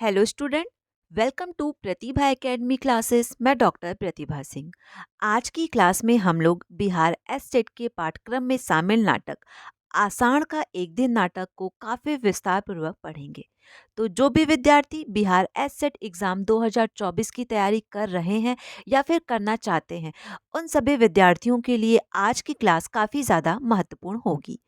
Hello student, welcome to Pratibha academy classes. मैं doctor Pratibha Singh. आज की क्लास में हम लोग बिहार एसटेट के पाठ्यक्रम में शामिल नाटक आषाढ़ का एक दिन नाटक को काफ़ी विस्तार पूर्वक पढ़ेंगे। तो जो भी विद्यार्थी बिहार एसटेट एग्ज़ाम 2024 की तैयारी कर रहे हैं या फिर करना चाहते हैं, उन सभी विद्यार्थियों के लिए आज की क्लास काफ़ी ज़्यादा महत्वपूर्ण होगी।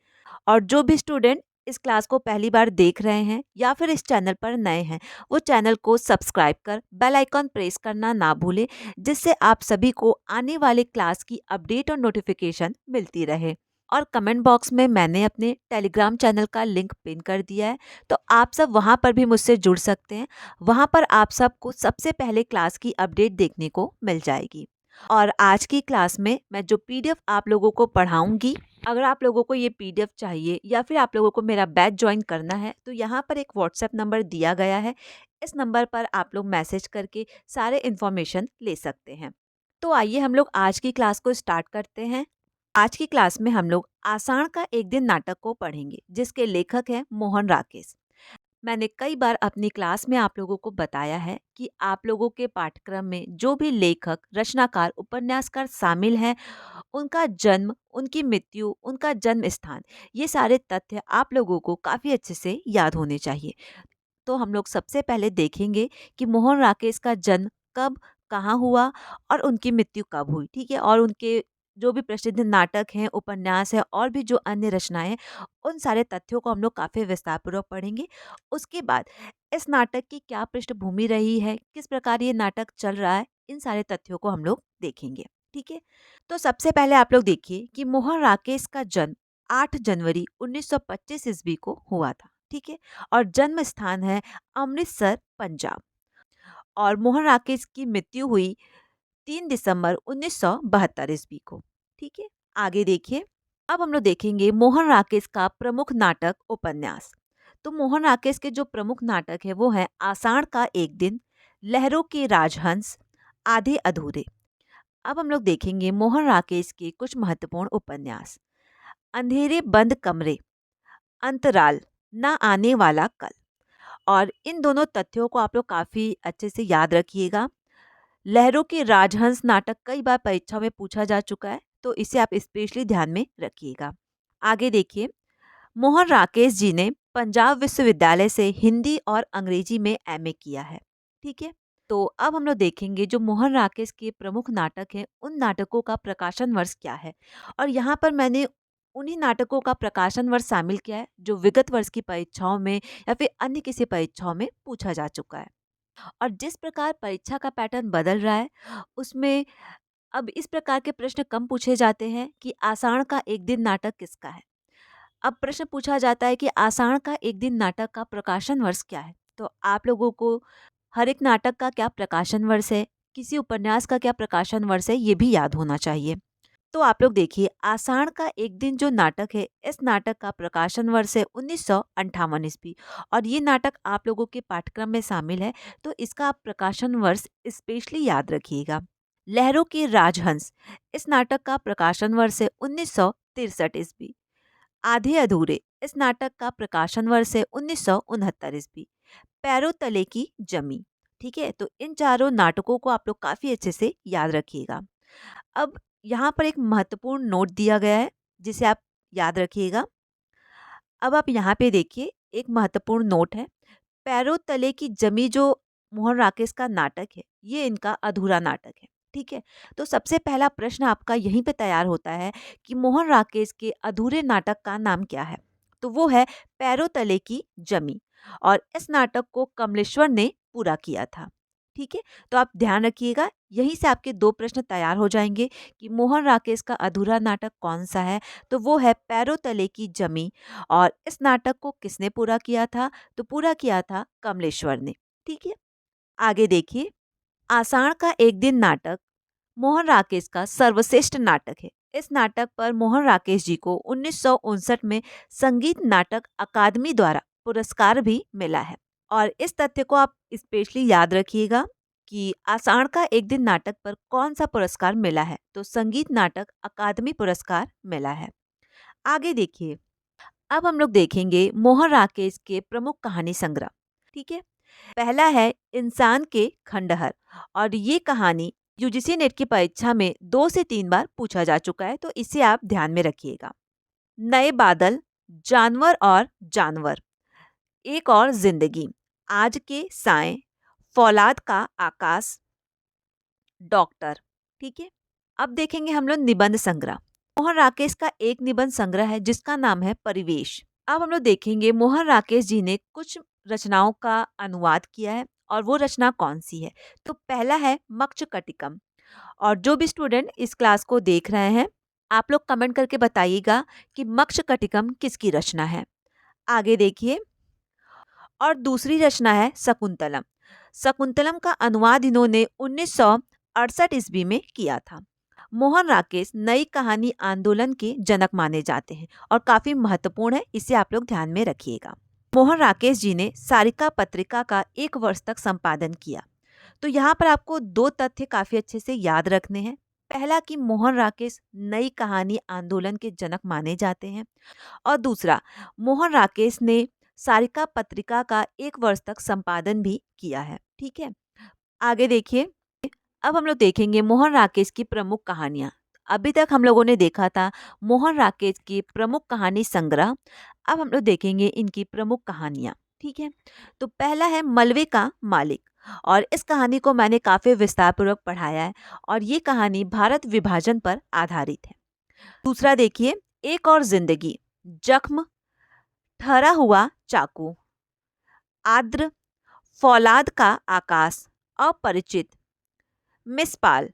और जो भी स्टूडेंट इस क्लास को पहली बार देख रहे हैं या फिर इस चैनल पर नए हैं, वो चैनल को सब्सक्राइब कर बेल आइकॉन प्रेस करना ना भूलें, जिससे आप सभी को आने वाले क्लास की अपडेट और नोटिफिकेशन मिलती रहे। और कमेंट बॉक्स में मैंने अपने टेलीग्राम चैनल का लिंक पिन कर दिया है, तो आप सब वहां पर भी मुझसे जुड़ सकते हैं। वहां पर आप सबको सबसे पहले क्लास की अपडेट देखने को मिल जाएगी। और आज की क्लास में मैं जो पीडीएफ आप लोगों को पढ़ाऊंगी, अगर आप लोगों को ये पीडीएफ चाहिए या फिर आप लोगों को मेरा बैच ज्वाइन करना है, तो यहाँ पर एक व्हाट्सएप नंबर दिया गया है। इस नंबर पर आप लोग मैसेज करके सारे इन्फॉर्मेशन ले सकते हैं। तो आइए हम लोग आज की क्लास को स्टार्ट करते हैं। आज की क्लास में हम लोग आषाढ़ का एक दिन नाटक को पढ़ेंगे, जिसके लेखक हैं मोहन राकेश। मैंने कई बार अपनी क्लास में आप लोगों को बताया है कि आप लोगों के पाठ्यक्रम में जो भी लेखक, रचनाकार, उपन्यासकार शामिल हैं, उनका जन्म, उनकी मृत्यु, उनका जन्म स्थान, ये सारे तथ्य आप लोगों को काफ़ी अच्छे से याद होने चाहिए। तो हम लोग सबसे पहले देखेंगे कि मोहन राकेश का जन्म कब, कहाँ हुआ और उनकी मृत्यु कब हुई, ठीक है। और उनके जो भी प्रसिद्ध नाटक हैं, उपन्यास है और भी जो अन्य रचनाएं हैं, उन सारे तथ्यों को हम लोग काफ़ी विस्तारपूर्वक पढ़ेंगे। उसके बाद इस नाटक की क्या पृष्ठभूमि रही है, किस प्रकार ये नाटक चल रहा है, इन सारे तथ्यों को हम लोग देखेंगे, ठीक है। तो सबसे पहले आप लोग देखिए कि मोहन राकेश का जन्म 8 जनवरी 1925 ईस्वी को हुआ था, ठीक है। और जन्म स्थान है अमृतसर, पंजाब। और मोहन राकेश की मृत्यु हुई 3 दिसंबर 1972 ईस्वी को, ठीक है। आगे देखिए, अब हम लोग देखेंगे मोहन राकेश का प्रमुख नाटक, उपन्यास। तो मोहन राकेश के जो प्रमुख नाटक है वो है आषाढ़ का एक दिन, लहरों के राजहंस, आधे अधूरे। अब हम लोग देखेंगे मोहन राकेश के कुछ महत्वपूर्ण उपन्यास। अंधेरे बंद कमरे, अंतराल, ना आने वाला कल। और इन दोनों तथ्यों को आप लोग काफ़ी अच्छे से याद रखिएगा। लहरों के राजहंस नाटक कई बार परीक्षा में पूछा जा चुका है, तो इसे आप स्पेशली ध्यान में रखिएगा। आगे देखिए, मोहन राकेश जी ने पंजाब विश्वविद्यालय से हिंदी और अंग्रेजी में एमए किया है, ठीक है। तो अब हम लोग देखेंगे जो मोहन राकेश के प्रमुख नाटक हैं, उन नाटकों का प्रकाशन वर्ष क्या है। और यहाँ पर मैंने उन्हीं नाटकों का प्रकाशन वर्ष शामिल किया है जो विगत वर्ष की परीक्षाओं में या फिर अन्य किसी परीक्षाओं में पूछा जा चुका है। और जिस प्रकार परीक्षा का पैटर्न बदल रहा है, उसमें अब इस प्रकार के प्रश्न कम पूछे जाते हैं कि आषाढ़ का एक दिन नाटक किसका है। अब प्रश्न पूछा जाता है कि आषाढ़ का एक दिन नाटक का प्रकाशन वर्ष क्या है। तो आप लोगों को हर एक नाटक का क्या प्रकाशन वर्ष है, किसी उपन्यास का क्या प्रकाशन वर्ष है, ये भी याद होना चाहिए। तो आप लोग देखिए, आषाढ़ का एक दिन जो नाटक है, इस नाटक का प्रकाशन वर्ष है 1958 ईस्वी। और ये नाटक आप लोगों के पाठ्यक्रम में शामिल है, तो इसका आप प्रकाशन वर्ष स्पेशली याद रखिएगा। लहरों के राजहंस, इस नाटक का प्रकाशन वर्ष है 1963 ईस्वी। आधे अधूरे, इस नाटक का प्रकाशन वर्ष है 1969 ईस्वी। पैरों तले की जमी, ठीक है। तो इन चारों नाटकों को आप लोग काफी अच्छे से याद रखिएगा। अब यहाँ पर एक महत्वपूर्ण नोट दिया गया है, जिसे आप याद रखिएगा। अब आप यहाँ पे देखिए, एक महत्वपूर्ण नोट है। पैरों तले की जमी जो मोहन राकेश का नाटक है, ये इनका अधूरा नाटक है, ठीक है। तो सबसे पहला प्रश्न आपका यहीं पे तैयार होता है कि मोहन राकेश के अधूरे नाटक का नाम क्या है। तो वो है पैरों तले की जमी। और इस नाटक को कमलेश्वर ने पूरा किया था, ठीक है। तो आप ध्यान रखिएगा, यहीं से आपके दो प्रश्न तैयार हो जाएंगे कि मोहन राकेश का अधूरा नाटक कौन सा है। तो वो है पैरों तले की जमी। और इस नाटक को किसने पूरा किया था? तो पूरा किया था कमलेश्वर ने, ठीक है। आगे देखिए, आषाढ़ का एक दिन नाटक मोहन राकेश का सर्वश्रेष्ठ नाटक है। इस नाटक पर मोहन राकेश जी को 1959 में संगीत नाटक अकादमी द्वारा पुरस्कार भी मिला है। और इस तथ्य को आप स्पेशली याद रखिएगा कि आषाढ़ का एक दिन नाटक पर कौन सा पुरस्कार मिला है। तो संगीत नाटक अकादमी पुरस्कार मिला है। आगे देखिए, अब हम लोग देखेंगे मोहन राकेश के प्रमुख कहानी संग्रह, ठीक है। पहला है इंसान के खंडहर, और ये कहानी यूजीसी नेट की परीक्षा में 2 से 3 बार पूछा जा चुका है, तो इसे आप ध्यान में रखिएगा। नए बादल, जानवर और जानवर, एक और जिंदगी, आज के साए, फौलाद का आकाश, डॉक्टर। ठीक है। अब देखेंगे हम लोग निबंध संग्रह। मोहन राकेश का एक निबंध संग्रह है जिसका नाम है परिवेश। अब हम लोग देखेंगे मोहन राकेश जी ने कुछ रचनाओं का अनुवाद किया है, और वो रचना कौन सी है। तो पहला है मक्षकटिकम। और जो भी स्टूडेंट इस क्लास को देख रहे हैं, आप लोग कमेंट करके बताइएगा कि मक्षकटिकम किसकी रचना है। आगे देखिए। और दूसरी रचना है शकुंतलम। शकुंतलम का अनुवाद इन्होंने 1968 ईस्वी में किया था। मोहन राकेश नई कहानी आंदोलन के जनक माने जाते हैं और काफी महत्वपूर्ण है, इसे आप लोग ध्यान में रखिएगा। मोहन राकेश जी ने सारिका पत्रिका का 1 वर्ष तक संपादन किया। तो यहाँ पर आपको 2 तथ्य काफी अच्छे से याद रखने हैं। पहला कि मोहन राकेश नई कहानी आंदोलन के जनक माने जाते हैं, और दूसरा, मोहन राकेश ने सारिका पत्रिका का 1 वर्ष तक संपादन भी किया है। ठीक है। आगे देखिए। अब हम लोग देखेंगे मोहन राकेश की प्रमुख कहानियां। अभी तक हम लोगों ने देखा था मोहन राकेश की प्रमुख कहानी संग्रह। अब हम लोग देखेंगे इनकी प्रमुख कहानियां। ठीक है। तो पहला है मलबे का मालिक, और इस कहानी को मैंने काफी विस्तार पूर्वक पढ़ाया है, और ये कहानी भारत विभाजन पर आधारित है। दूसरा देखिए, एक और जिंदगी, जख्म, ठहरा हुआ चाकू, आद्र, फौलाद का आकाश, अपरिचित, मिसपाल,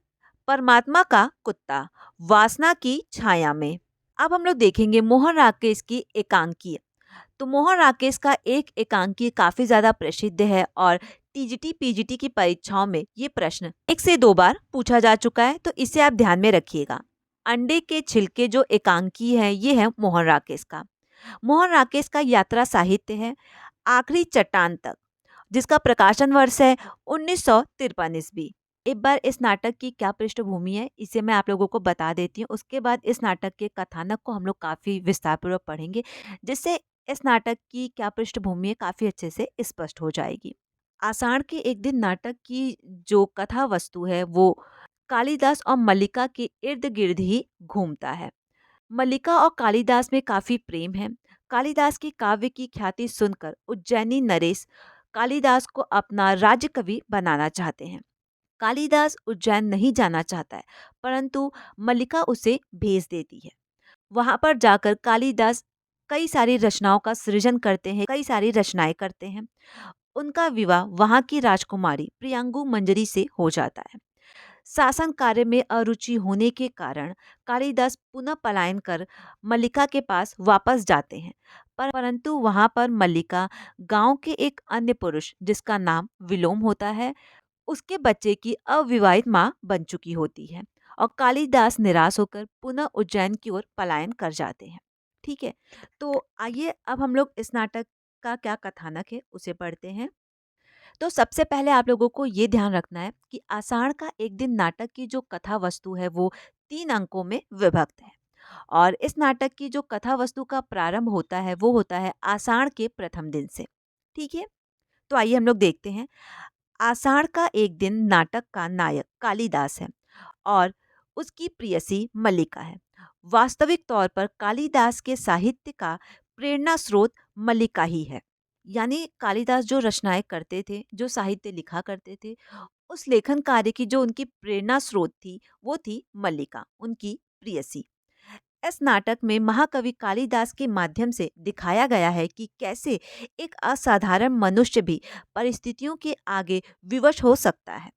परमात्मा का कुत्ता, वासना की छाया में। अब हम लोग देखेंगे मोहन राकेश की एकांकी। तो मोहन राकेश का एक एकांकी काफी ज्यादा प्रसिद्ध है, और टीजीटी पीजीटी की परीक्षाओं में ये प्रश्न 1 से 2 बार पूछा जा चुका है, तो इसे आप ध्यान में रखिएगा। अंडे के छिलके जो एकांकी है, ये है मोहन राकेश का। मोहन राकेश का यात्रा साहित्य है आखिरी चट्टान तक, जिसका प्रकाशन वर्ष है 1953 ईस्वी। एक बार इस नाटक की क्या पृष्ठभूमि है, इसे मैं आप लोगों को बता देती हूँ। उसके बाद इस नाटक के कथानक को हम लोग काफी विस्तारपूर्वक पढ़ेंगे, जिससे इस नाटक की क्या पृष्ठभूमि है काफी अच्छे से स्पष्ट हो जाएगी। आषाढ़ के एक दिन नाटक की जो कथा वस्तु है, वो कालिदास और मल्लिका के इर्द गिर्द ही घूमता है। मल्लिका और कालिदास में काफी प्रेम है। कालिदास की काव्य की ख्याति सुनकर उज्जैनी नरेश कालिदास को अपना राज्य कवि बनाना चाहते हैं। कालिदास उज्जैन नहीं जाना चाहता है, परंतु मल्लिका उसे भेज देती है। वहां पर जाकर कालिदास कई सारी रचनाओं का सृजन करते हैं, कई सारी रचनाएं करते हैं। उनका विवाह वहां की राजकुमारी प्रियंगु मंजरी से हो जाता है। शासन कार्य में अरुचि होने के कारण कालिदास पुनः पलायन कर मल्लिका के पास वापस जाते हैं, परंतु वहां पर मल्लिका गांव के एक अन्य पुरुष जिसका नाम विलोम होता है, उसके बच्चे की अविवाहित मां बन चुकी होती है, और कालिदास निराश होकर पुनः उज्जैन की ओर पलायन कर जाते हैं। ठीक है। तो आइए अब हम लोग इस नाटक का क्या कथानक है उसे पढ़ते हैं। तो सबसे पहले आप लोगों को ये ध्यान रखना है कि आषाढ़ का एक दिन नाटक की जो कथा वस्तु है वो 3 अंकों में विभक्त है, और इस नाटक की जो कथा वस्तु का प्रारंभ होता है वो होता है आषाढ़ के प्रथम दिन से। ठीक है। तो आइए हम लोग देखते हैं। आषाढ़ का एक दिन नाटक का नायक कालिदास है, और उसकी प्रियसी मल्लिका है। वास्तविक तौर पर कालिदास के साहित्य का प्रेरणा स्रोत मल्लिका ही है। यानी कालिदास जो रचनाएं करते थे, जो साहित्य लिखा करते थे, उस लेखन कार्य की जो उनकी प्रेरणा स्रोत थी, वो थी मल्लिका, उनकी प्रियसी। इस नाटक में महाकवि कालिदास के माध्यम से दिखाया गया है कि कैसे एक असाधारण मनुष्य भी परिस्थितियों के आगे विवश हो सकता है।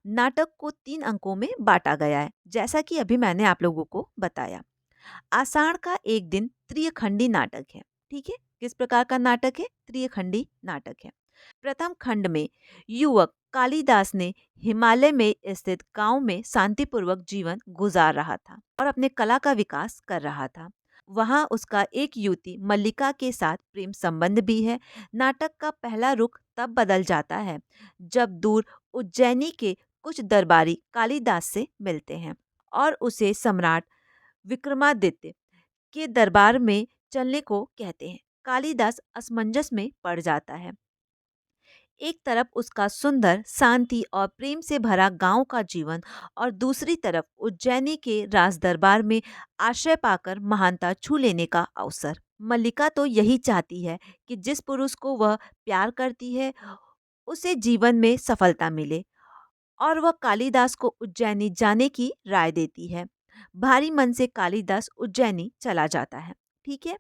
नाटक को 3 अंकों में बांटा गया है, जैसा कि अभी मैंने आप लोगों को बताया। आषाढ़ का एक दिन त्रिखंडी नाटक है। ठीक है। किस प्रकार का नाटक है? त्रिखंडी नाटक है। प्रथम खंड में युवक कालिदास ने हिमालय में स्थित गांव में शांतिपूर्वक जीवन गुजार रहा था और अपने कला का विकास कर रहा था। वहां उसका एक युवती मल्लिका के साथ प्रेम संबंध भी है। नाटक का पहला रुख तब बदल जाता है जब दूर उज्जैनी के कुछ दरबारी कालिदास से मिलते हैं और उसे सम्राट विक्रमादित्य के दरबार में चलने को कहते हैं। कालिदास असमंजस में पड़ जाता है। एक तरफ उसका सुंदर, शांति और प्रेम से भरा गांव का जीवन और दूसरी तरफ उज्जैनी के राज दरबार में आश्रय पाकर महानता छू लेने का अवसर। मल्लिका तो यही चाहती है कि जिस पुरुष को वह प्यार करती है उसे जीवन में सफलता मिले, और वह कालिदास को उज्जैनी जाने की राय देती है। भारी मन से कालिदास उज्जैनी चला जाता है। ठीक है,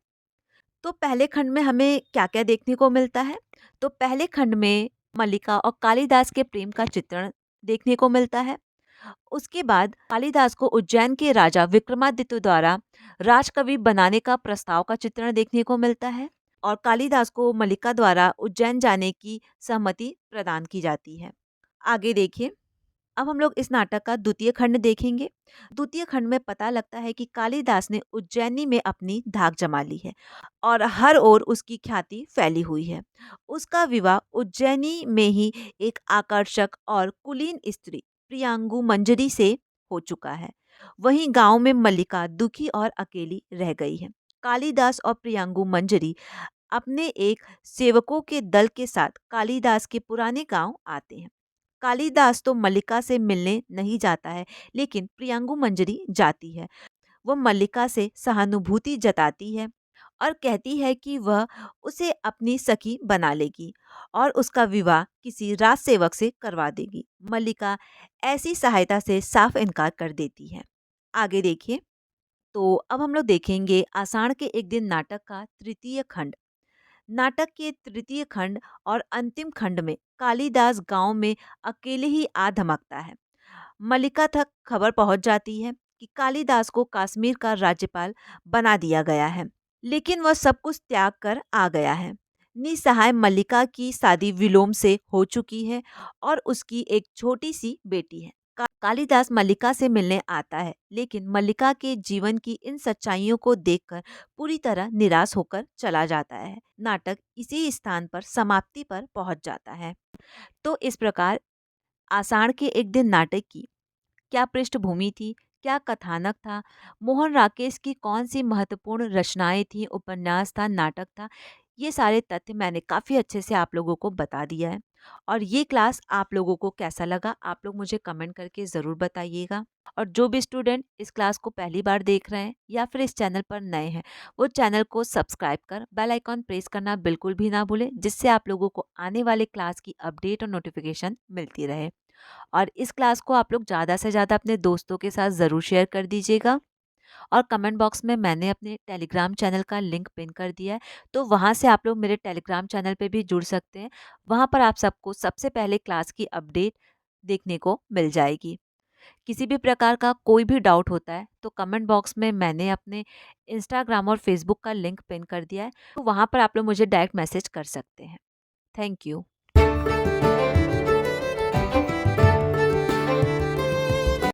तो पहले खंड में हमें क्या-क्या देखने को मिलता है? तो पहले खंड में मल्लिका और कालिदास के प्रेम का चित्रण देखने को मिलता है। उसके बाद कालिदास को उज्जैन के राजा विक्रमादित्य द्वारा राजकवि बनाने का प्रस्ताव का चित्रण देखने को मिलता है, और कालिदास को मल्लिका द्वारा उज्जैन जाने की सहमति प्रदान की जाती है। आगे देखिए, अब हम लोग इस नाटक का द्वितीय खंड देखेंगे। द्वितीय खंड में पता लगता है कि कालिदास ने उज्जैनी में अपनी धाक जमा ली है और हर ओर उसकी ख्याति फैली हुई है। उसका विवाह उज्जैनी में ही एक आकर्षक और कुलीन स्त्री प्रियांगु मंजरी से हो चुका है। वहीं गांव में मल्लिका दुखी और अकेली रह गई है। कालिदास और प्रियांगु मंजरी अपने एक सेवकों के दल के साथ कालिदास के पुराने गांव आते हैं। कालिदास तो मल्लिका से मिलने नहीं जाता है, लेकिन प्रियांगु मंजरी जाती है। वो मल्लिका से सहानुभूति जताती है और कहती है कि वह उसे अपनी सखी बना लेगी और उसका विवाह किसी राज सेवक से करवा देगी। मल्लिका ऐसी सहायता से साफ इनकार कर देती है। आगे देखिए, तो अब हम लोग देखेंगे आषाढ़ के एक दिन नाटक का तृतीय खंड। नाटक के तृतीय खंड और अंतिम खंड में कालिदास गांव में अकेले ही आ धमकता है। मल्लिका तक खबर पहुंच जाती है कि कालिदास को कश्मीर का राज्यपाल बना दिया गया है, लेकिन वह सब कुछ त्याग कर आ गया है। निसहाय मल्लिका की शादी विलोम से हो चुकी है और उसकी एक छोटी सी बेटी है। कालिदास मल्लिका से मिलने आता है, लेकिन मल्लिका के जीवन की इन सच्चाइयों को देखकर पूरी तरह निराश होकर चला जाता है। नाटक इसी स्थान पर समाप्ति पर पहुंच जाता है। तो इस प्रकार आषाढ़ के एक दिन नाटक की क्या पृष्ठभूमि थी, क्या कथानक था, मोहन राकेश की कौन सी महत्वपूर्ण रचनाएं थी, उपन्यास था, नाटक था, ये सारे तथ्य मैंने काफ़ी अच्छे से आप लोगों को बता दिया है। और ये क्लास आप लोगों को कैसा लगा, आप लोग मुझे कमेंट करके ज़रूर बताइएगा। और जो भी स्टूडेंट इस क्लास को पहली बार देख रहे हैं या फिर इस चैनल पर नए हैं, वो चैनल को सब्सक्राइब कर बेल आइकॉन प्रेस करना बिल्कुल भी ना भूलें, जिससे आप लोगों को आने वाले क्लास की अपडेट और नोटिफिकेशन मिलती रहे। और इस क्लास को आप लोग ज़्यादा से ज़्यादा अपने दोस्तों के साथ ज़रूर शेयर कर दीजिएगा। और कमेंट बॉक्स में मैंने अपने टेलीग्राम चैनल का लिंक पिन कर दिया है, तो वहाँ से आप लोग मेरे टेलीग्राम चैनल पे भी जुड़ सकते हैं। वहाँ पर आप सबको सबसे पहले क्लास की अपडेट देखने को मिल जाएगी। किसी भी प्रकार का कोई भी डाउट होता है तो कमेंट बॉक्स में मैंने अपने इंस्टाग्राम और फेसबुक का लिंक पिन कर दिया है, तो वहाँ पर आप लोग मुझे डायरेक्ट मैसेज कर सकते हैं। Thank you.